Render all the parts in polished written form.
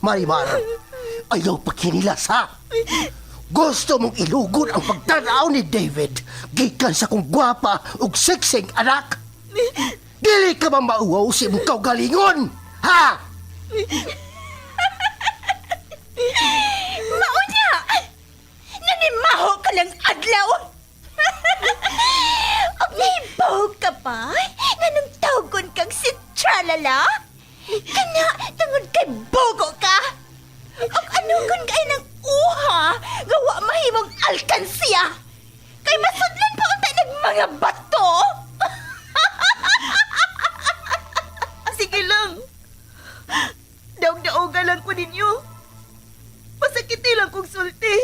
Marimar, ayaw pagkinilas ha. Gusto mong ilugod ang pagtanaw ni David gikan sa kong gwapa ug siksing anak. Dili ka ba mauwaw sa imong kaugalingon, ha? Mauna! Nanimaho ka ng adlaw! Og nahibaw ka pa? Nga nung tawgon kang si Tralala? Kana, tungod kay bogo ka? Og ano kung kay ng uha, gawa mahimong alkansiya? Kay masudlan pa ang tayo ng mga bato? Sige lang. Daog-daoga lang ko ninyo. Masakiti lang kong sulti.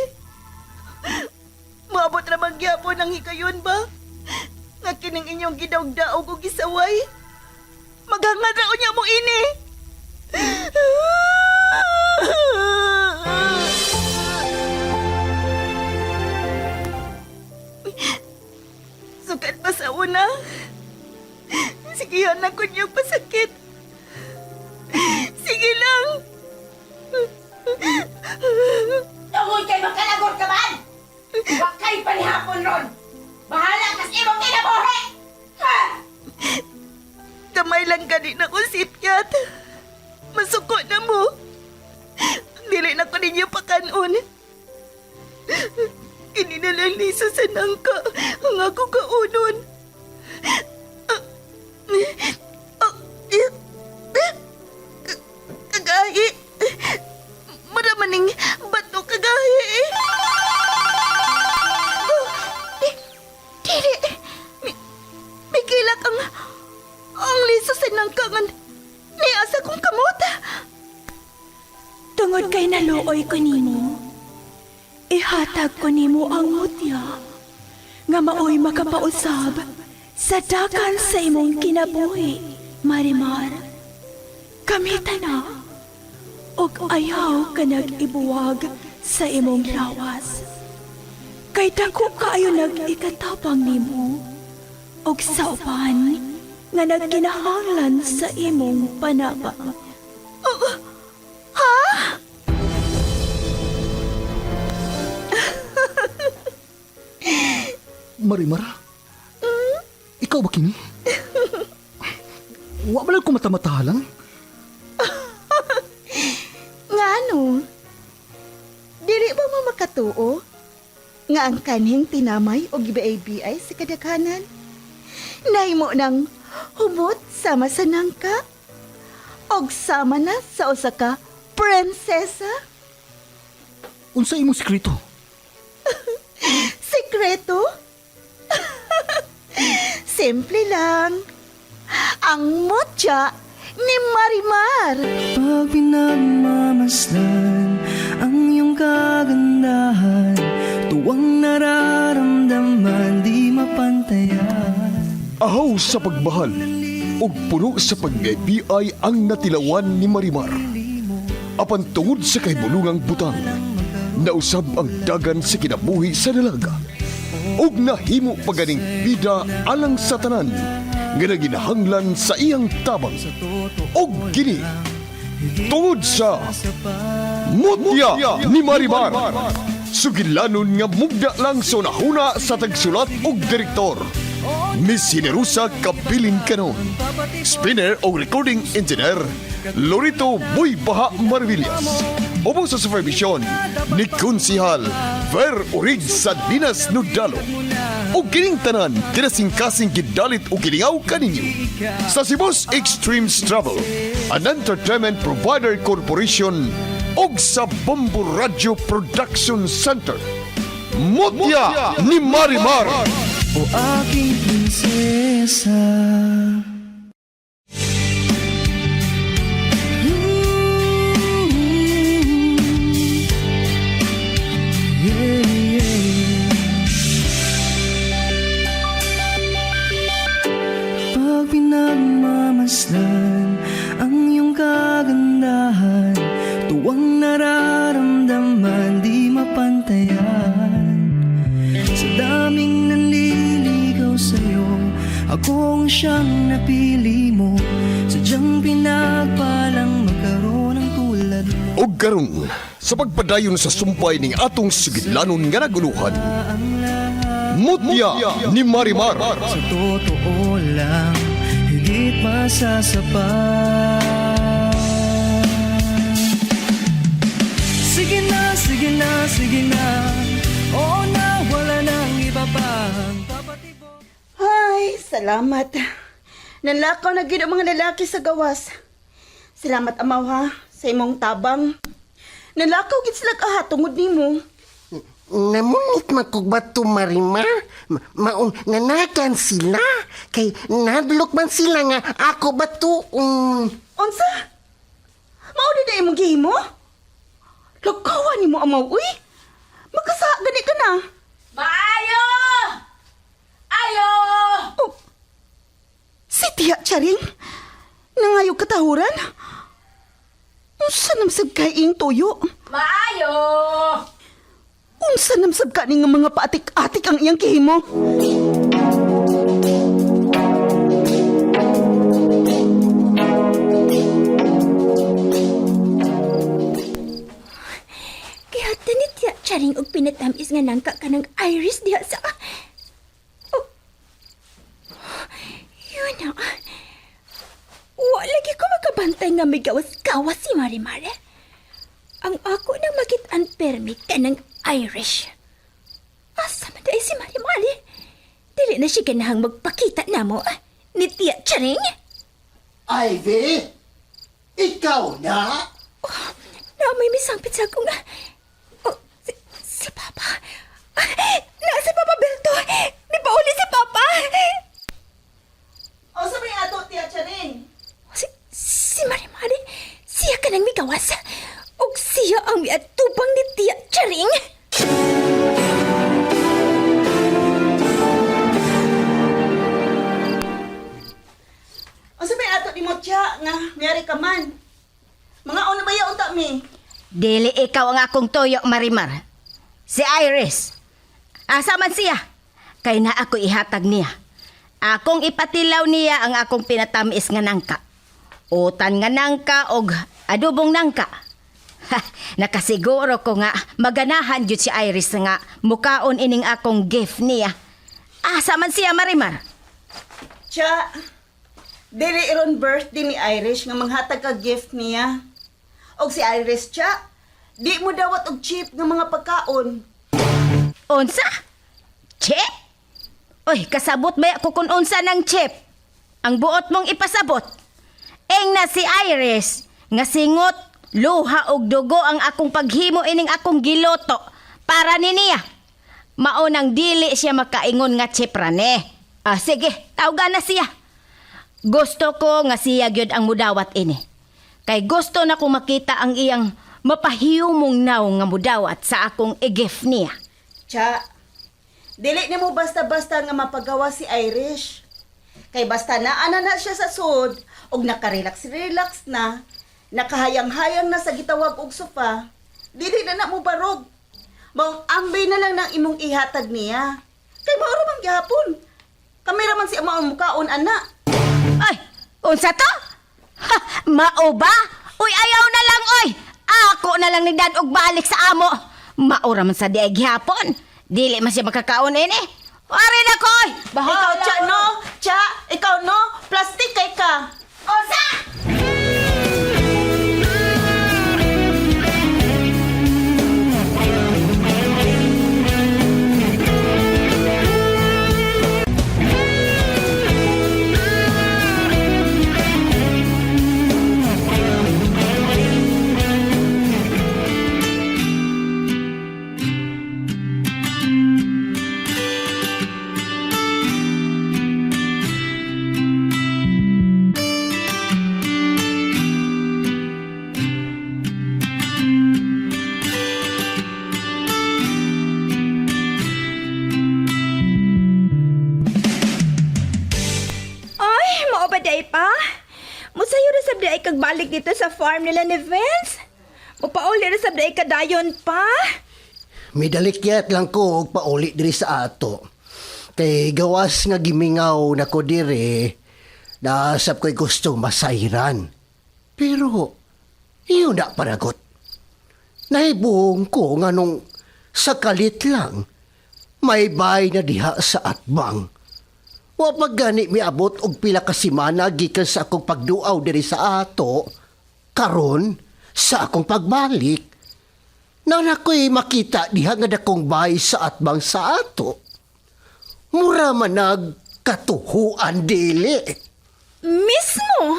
Maabot ramang gyapon ang hikayon ba? Nga kining inyong gidaog-daog o gisaway. Maghangad raon niya mo ini. Sukat pa sa una. Sigihan na ko niyong pasakit. Sige lang. Tungod kay makalagor ka man! Huwag kayo panihapon ron! Bahala kas imong kinabuhi! Ha! Kamay lang gani na ko sipyat. Masuko na mo. Dili na ko ninyo pakanon. Ini na lang liso sa nangka ang ako kaunon. Kagahi. Maramaning bato kagahi. Dili. May kilak ang liso sa nangkangan ni asa kong kamot. Tungod kay naluoy ko nimo, ihatag ko nimo ang mutya nga maoy makapausab sa dagan sa imong kinabuhi, Marimar. Kamita na, og ayaw ka nag-ibuwag sa imong lawas. Kay dako kaayo nag-ikatapang nimo, og sa uban nga nagkinahanglan sa imong panaba. Marimar? Ikaw ba kini? Wa ba lang ko mata-matahalang? Ngano? Dili ba mo makatuo? Nga ang kanhing tinamay o gibaay-biay sa kadaghanan? Nahimo ng humot sama sa nangka? Og sama na sa usa ka prinsesa? Unsa imong sekreto? Sekreto? Simple lang. Ang mutya ni Marimar. Pag pinagmamasdan ang iyong kagandahan, tuwang nararamdaman di mapantayan. Ahaw sa pagmahal ug puno sa pag-ibigay ang natilawan ni Marimar. Apan tungod sa kahibulungang butang, nausab ang dagan sa kinabuhi sa dalaga. Ug nahimo paganing bida alang sa tanan nga naginahanglan sa iyang tabang. Og kini tungod sa mutya ni Marimar. Sugilanon nga mugda lang sa nahuna sa tagsulat ug direktor. Miss Generosa Kabilin Canon. Spinner o recording engineer Lorito Boy Baha Marvillas. Obo sa supervision ni Konsihal Ver Urig sa Dinas Nudalo. O kining tanan kinasing-kasing gidalit o kiningaw kaninyo sa Cebu's Extreme Travel, an entertainment provider corporation og sa Bombo Radio Production Center. Mutya ni Marimar. O aking prinsesa. Pag pinagmamasdan ang iyong kagandahan, tuwang nararamdaman di mapantayan. Sa daming nanliligaw sa'yo, akong siyang napili mo. Sadyang pinagpalang magkaroon ng tulad mo. O garon, sa pagpadayon sa sumpay ning atong sigilanon nga naguluhan, Mutya ni Marimar. Sa totoo lang, higit masasapat. Sige na, sige na, sige na. Oo na, wala nang iba pa. Papatibok. Ay, salamat. Nanlakaw na gid ang mga lalaki sa gawas. Salamat amaw ha, sa imong tabang. Nanlakaw gid sila kaha tungod nimo. Namunit makugbato Marimar. Maong nanagan sila. Kay nadlok man sila nga ako batuon. Unsa? Mao di imong gihimo? Lakawan nimo amaw uy. Magkasa gani ka na. Maayo! Ayo! Oh, si Tia Charing? Nangayog katahuran? Unsa namsab kay ing tuyo? Maayo! Unsa namsab ka ni nga mga paatik-atik ang iyang gihimo? Kaya tanit ya charing og pinatamis nga nangka ka ng iris diha sa... Oh. Yun na. Lagi ko makabantay nga may gawas-gawas si Marimar. Ang ako nang makit-an permit ka ng Irish. Asa man dahil si Marimar? Dili na siya ganahang magpakita na mo ni Tia Charing. Ivy, ikaw na? Na may misangpit sa akong... Oh, si Papa. Na si Papa Berto. Di ba uli si Papa? O sa may ato, Tia Charing? Si Marimari, siya ka nang migawas. O siya ang miatubang ni Tia Charing. O sa may ato ni mo, Tia, nga mayari ka man. Mga una ba yaon ta mi? Dili ikaw ang akong toyo, Marimar. Si Iris. Asa man siya? Kay na ako ihatag niya. Akong ipatilaw niya ang akong pinatamis nga nangka. Utan nga nangka og adubong nangka. Ha, nakasiguro ko nga maganahan jud si Iris nga mukaon ining akong gift niya. Asa man siya, Marimar? Tia, dili iron birthday ni Irish nga manghatag ka gift niya. Og si Iris, Tia, di mo dawat og cheap nga mga pagkaon. Unsa? Chip? Oy, kasabot ba ako kung unsa ng chip? Ang buot mong ipasabot. Eng na si Iris, nga singot, luha og dugo ang akong paghimo ining akong giloto para ni niya. Maunang dili siya makaingon nga chip rane. Sige, tawgan na siya. Gusto ko nga siya gyud ang mudawat ini. Kay gusto na ko makita ang iyang mapahiyumong naw nga mudawat sa akong i-gift niya. Tia, dili ni mo basta-basta nga mapagawa si Irish. Kay basta naana na siya sa sud og nakarelax-relax na, nakahayang-hayang na sa gitawag og sofa, dili na mo barog. Maong ambay na lang ng imong ihatag niya. Kay mauro man gihapon. Kamera man si amaon mukaon ana. Ay, unsa to? Ha, mao ba? Uy, ayaw na lang, oy! Ako na lang nagdad og balik sa amo. Maura man sa diay gihapon. Dili man siya makakaon ini. Ari na ko, oy! Bahala. Ikaw, Tia, no? Tia, ikaw, no? Plastic kay ka. Unsa? Ay, mao ba day pa? Musayo na sabdi ay kagbalik dito sa farm nila ni Vince. Mupauli na sabdi ay kadayon pa. Midalikyat lang ko og pauli diri sa ato. Kay gawas nga gimingaw na ko dire, nasab ko'y gusto masayran. Pero, iyo na paragot. Nahibuong ko nga nung sakalit lang, may bay na diha sa atbang. Wa pag gani miabot og pila ka semana gikan sa akong pagduaw diri sa ato, karon sa akong pagbalik. Nana ko'y makita diha nga dakong bay sa atbang sa ato. Mura man nagkatuhuan dili. Mismo?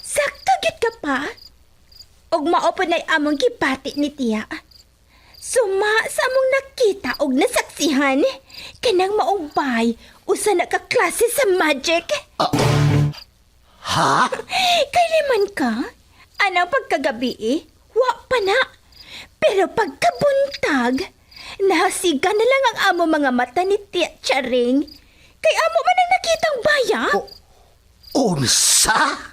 Sakagit ka pa? Og maopo na'y among gipati ni tiya. Suma sa among nakita og nasaksihan, kanang maong bay, usa na ka klase sa magic. Ha? Kailan ka? Anang pagkagabi wa pa na. Pero pagkabuntag, nahasiga na lang ang amo mga mata ni Tia Charing. Kay amo man ang nakitang baya. Unsa?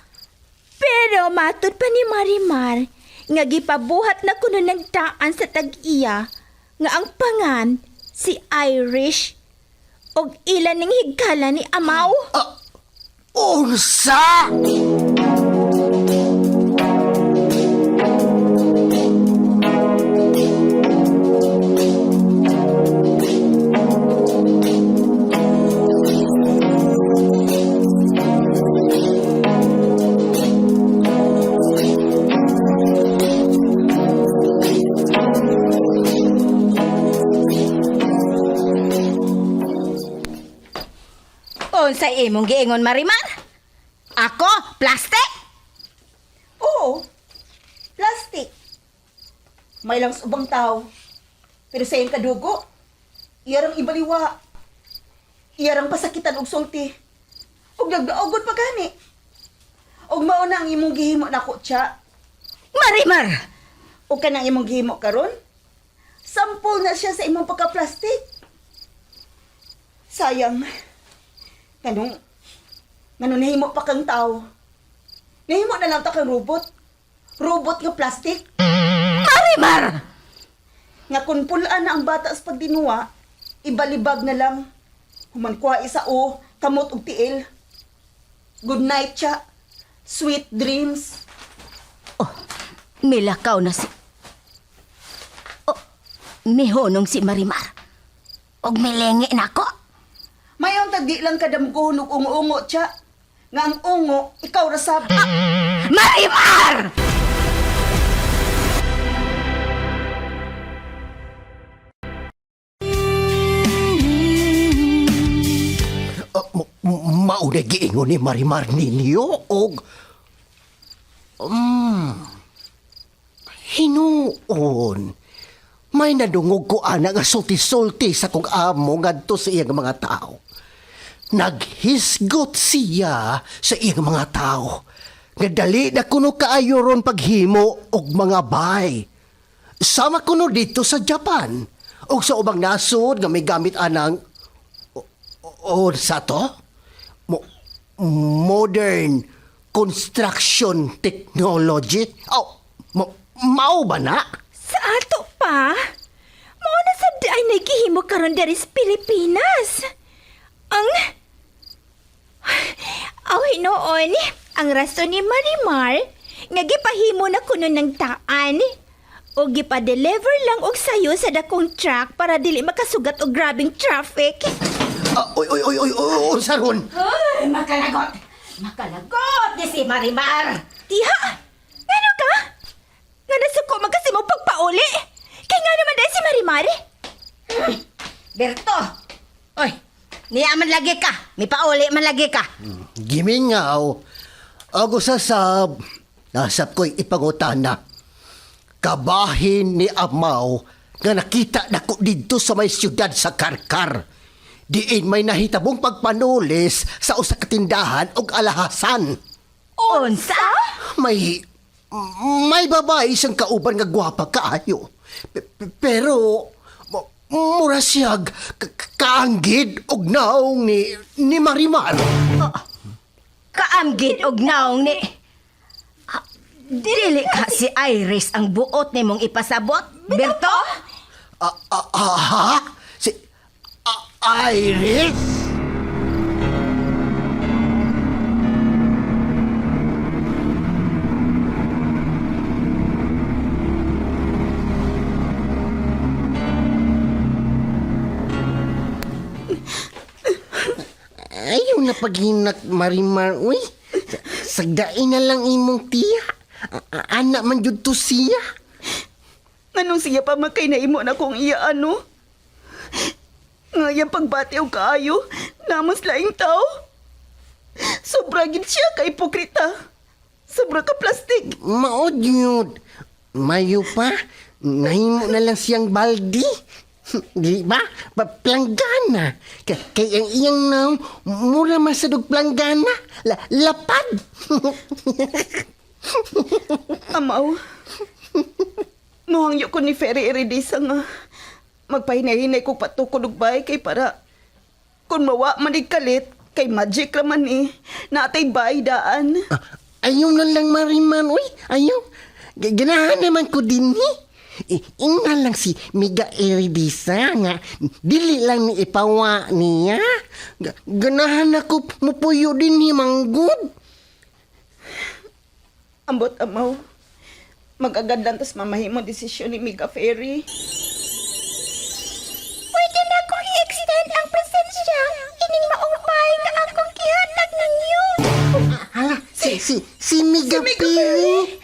Pero matud pa ni Marimar, nga gipabuhat na kuno ng daan sa tag-iya, nga ang pangan si Irish, og ilan ning higala ni Amaw. Unsa? Unsa imong giingon, Marimar? Ako, plastic? Oo, plastic. May lang subang tao. Pero sa iyong kadugo, iyarang ibaliwa. Iyarang pasakitan og sulti. Og nagdaogon pa gani. Og mauna ang imong gihimo nako tiya. Marimar! O kanang imong gihimo karon? Sample na siya sa imong pagka-plastic. Sayang. Ganong nahimo pa kang tao. Nahimo na lang ta kang robot. Robot nga plastic. Marimar! Nga kung pulaan na ang bata sa pagdinuwa, ibalibag na lang. Humankuha isa o, kamot og tiil. Good night siya. Sweet dreams. Milakaw na si... Oh, mihonong si Marimar. Og milengi na ko. Mayong tagdi lang kadamgohon og ungo-ungo siya. Nga ang ungo, ikaw rasab. Marimar! Mauna giingon ni Marimar ninyo og... Hinuon. May nadungog ko ana nga sulti-sulti sa kong amo ngadto sa iyang mga tao. Naghisgot siya sa iyang mga tao. Nga dali na kuno kaayo ron paghimo og mga bay. Sama kuno dito sa Japan. Og sa ubang nasod nga may gamit anang... O sa to? Modern construction technology? Mao ba na? Sa ato pa? Mao na sa ay nagihimo karon diri sa Pilipinas. Ang hinoon, ang rason ni Marimar nga gipahimo na kuno ng taan o gipa-deliver lang og sayo sa dakong truck para dili makasugat og grabing traffic. Oy, saron. Uy, makalagot! Makalagot ni si Marimar! Tiha, ano ka? Nga nasuko magkasimo pagpauli? Kaya nga naman dahil si Marimar. Berto! Oy, niyaman lagi ka. May pauli man lagi ka. Gimingaw. Ako sasab. Nasab ko'y ipangutana. Kabahin ni Amaw nga nakita na ko dito sa may siyudad sa Karkar. Diin may nahitabong pagpanulis sa usa ka tindahan og alahasan. Unsa? May babae siyang kauban nga gwapa kaayo. Pero mura siyag kaanggid og naong ni Marimar. Kaamgid og naong ni... Dili ka si Iris ang buot ni mong ipasabot, Berto? Ha? Si Iris? paghinak, Marimar, uy. Sagdain na lang imong tiya. Anak man jud to siya. Anong siya pa makay na imo na kung iya ano? Ngayon pagbati o kaayo, namas laing tao. Sobra gid siya ka ipokrita. Sobra ka plastic. Maod yun. Mayo pa, nahimo na lang siyang baldi. Di ba? Planggana. Kay ang iyang naong, mura masadog planggana. Lapad. Amaw. Muhangyo ko ni Ferry Eredisa nga. Magpahinay-hinay ko patukod og bay kay para kung mawa manig kalit kay magic raman natay bay daan. Ayaw na lang, Mariman. Uy, ayaw. Ganahan naman ko din Inga lang si Miga Eredisa nga dili lang ni ipawa niya. Ganahan ako mupuyo din manggod. Ambot amaw. Mag-agad lang tas mamahimo desisyon ni Miga Ferry. Pwede na akong i-extend ang presensya. Ining maupay nga akong gihatag ninyo. Hala, si Miga Piri.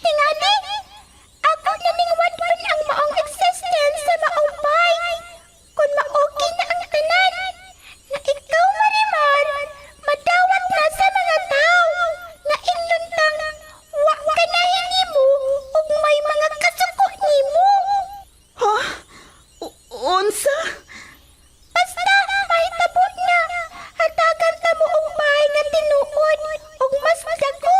Tingani, ako na ningwadwan ang maong existence sa maupay. Kung ma-okay na ang tanan, na ikaw, Marimar, madawat na sa mga tao na inluntang wa ka na hinimo ug may mga kasuko nimo. Ha? Unsa? Basta, mahitabo na. Hatagan ta mo og bahay nga tinuod ug mas dako.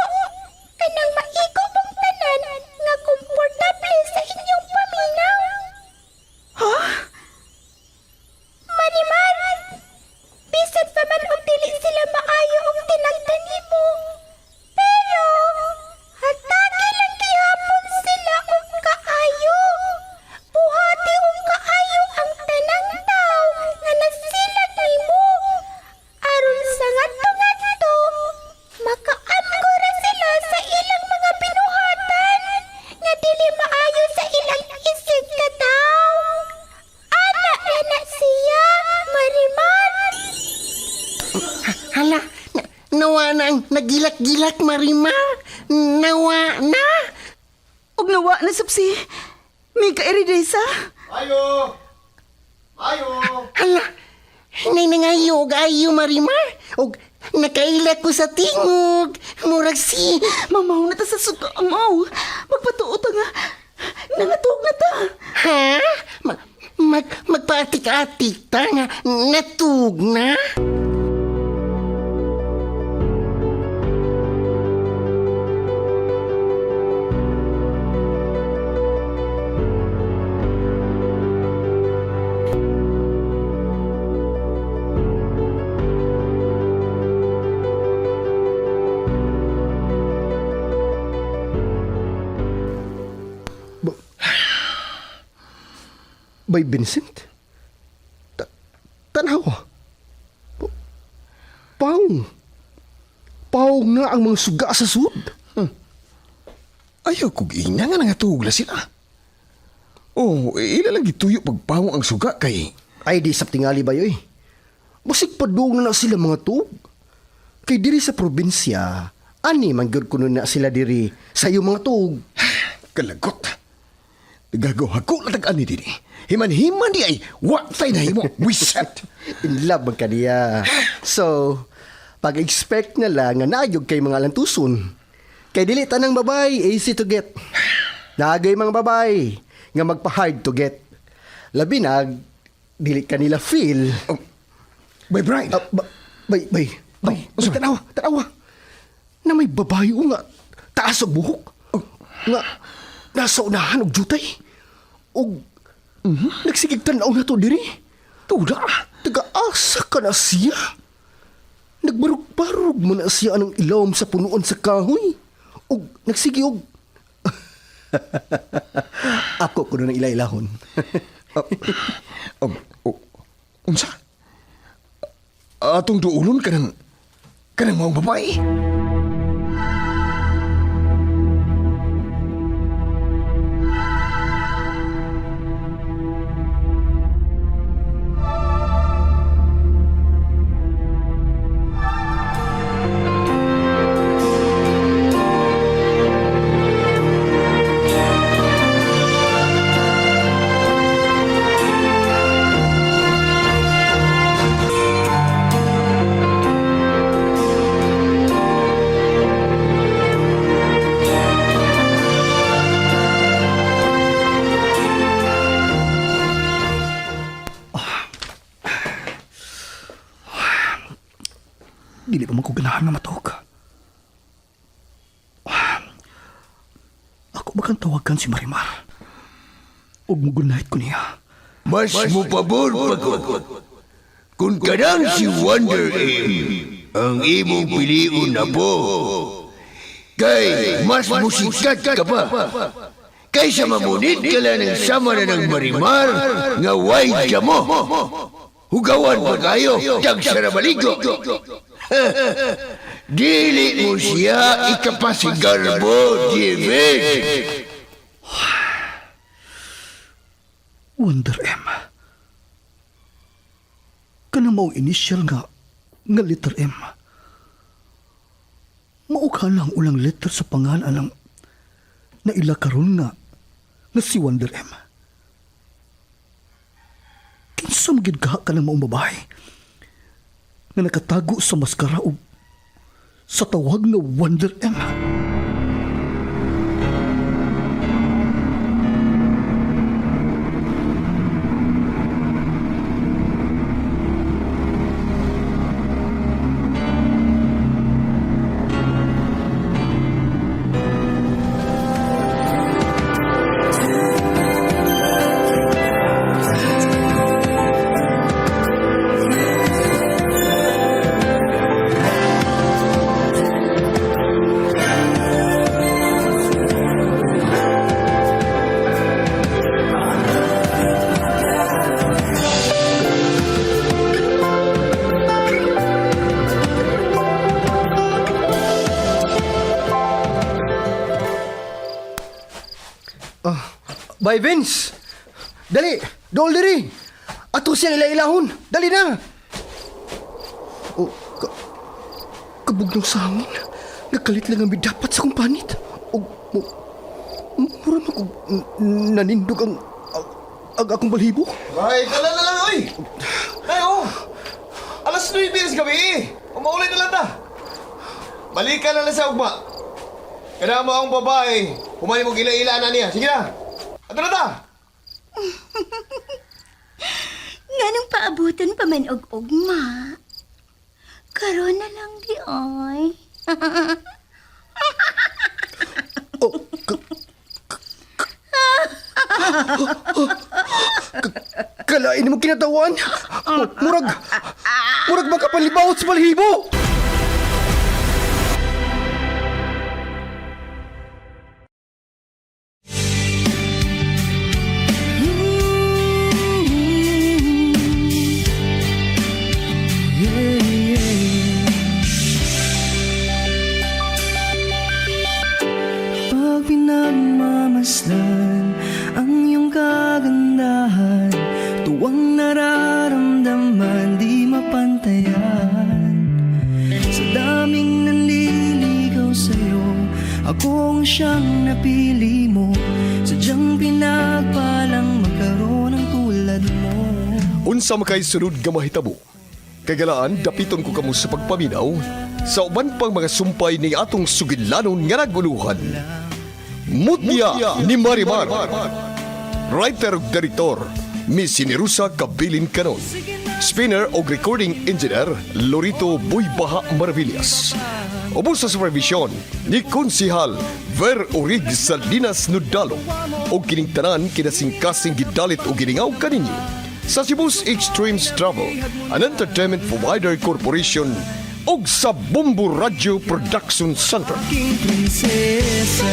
Kanang maigo mong tanan nga komportable sa inyong paminaw. Ha? Marimar, bisan pa man og dili sila maayo og tinagdan nimo. Pero, hatagi lang gihapon sila og kaayo. Buhati og kaayo ang tanang tao nga nagsilag nimo. Aron sa ngadto-ngadto, makaamgo ra sila sa ilang mga binuhatan nga dili maayo sa ilang isig ka tao. Anak na siya, Marimar. Hala, nawa na ang nagilak-gilak, Marimar. Nawa na. Og nawa na sab si Miga Eredisa. Hala, nanangayog ayo, Marimar. Og nakaila ko sa tingog. Murag si... Mamaw na ta sa suka, amaw. Magpatuot nga. Nangatog na ta. Ha? Magpaatik-atik ta nga natug na? Bay Vincent? Tanaw. Paong. Paong na ang mga suga sa sud. Ayaw kong ina nga nangatugla sila. Oh, ilalagi tuyo pagpawang ang suga kay... Ay di sap tingali ba yoy? Basig padung na sila mga tug. Kay diri sa probinsya, ani mangyod kuno na sila diri sa iyo mga tug. Kalagot. Gagawa ko lang ani diri. Himan-himan di ay watay na himo. Wiset. In love man kaniya. So, pag-expect na lang nga naayog kay mga lantuson. Kay dili tanang babay easy to get. Nagay mga babay nga magpa-hard to get. Labi na, dili kanila feel. Oh, bay Brian. Bay, tanawa. Na may babae o nga, taas og buhok. Nga, nasa unahan og jutay. Og, nagsigig tanaw na to diri. Tuda, taga-asa ka na siya. Nagbarog-barog mo na siya anong ilawom sa punuan sa kahoy. Og, nagsigi og... Ako ko na ng ilailahon. Unsa? Atong duulon ka ng mga babae. bakang tawagan si Marimar. Ug mo good night ko niya. Mas mo pabor pagod. Kung kadang si Wonder M ang imong piliun na po. Kay mas musikat ka pa. Kaysa mamunit ka lang ng sama na ng Marimar nga wide ka mo. Hugawan pa kayo, tag sa nabaligo. Dili mo siya ikapasigar mo, David. Wonder M. Kana mao initial nga letter M. Mao ka lang ulang letter sa pangalan ng naila karon nga si Wonder M. Kinsa magid ka ng maong babae na nakatago sa maskara o sa tawag na Wonder M. Bay Vince! Dali! Dool diri! Ato siyang ila-ilahon! Dali na! Oh, kabog ng sangin. Nagkalit lang ang dapat sa kumpanit. O, mura na kung nanindog ang akong balhibo. Ay, kala na lang, oy! Ay, oh! Alas 9 sa gabi, umaulit na lang ta. Balikan na lang sa ugma. Kada mo ang babae, humani mo gila-ila na niya. Sige na! Ato na ta! Nganong paabutan pa man og ugma. Karon na lang di ay. Oh, kalain mo kinatawan? Murag makapalibawot sa balhibo! Pag pinagmamasdan ang iyong kagandahan, tuwang nararamdaman di mapantayan. Sa daming nanliligaw sa'yo, akong siyang napili mo. Sadyang pinagpalang magkaroon ng tulad mo. Unsa makay sunod nga mahitabo? Kagalaan, dapiton ko kamo sa pagpaminaw sa uban pang mga sumpay ni atong sugilanon nga naguluhan. Mutya ni Marimar. Writer ug director, Miss Sinerusa Kabilin Canon. Spinner o recording engineer, Lorito Buybaha Maravillas. Ubos sa supervision ni Konsihal Ver Orig Salinas Nudalo o kining tanan kinasingkasing gidalit o giningaw kaninyo sa Cebu's Extremes Travel, an entertainment provider corporation og sa Bombo Radio Production Center. King prinsesa,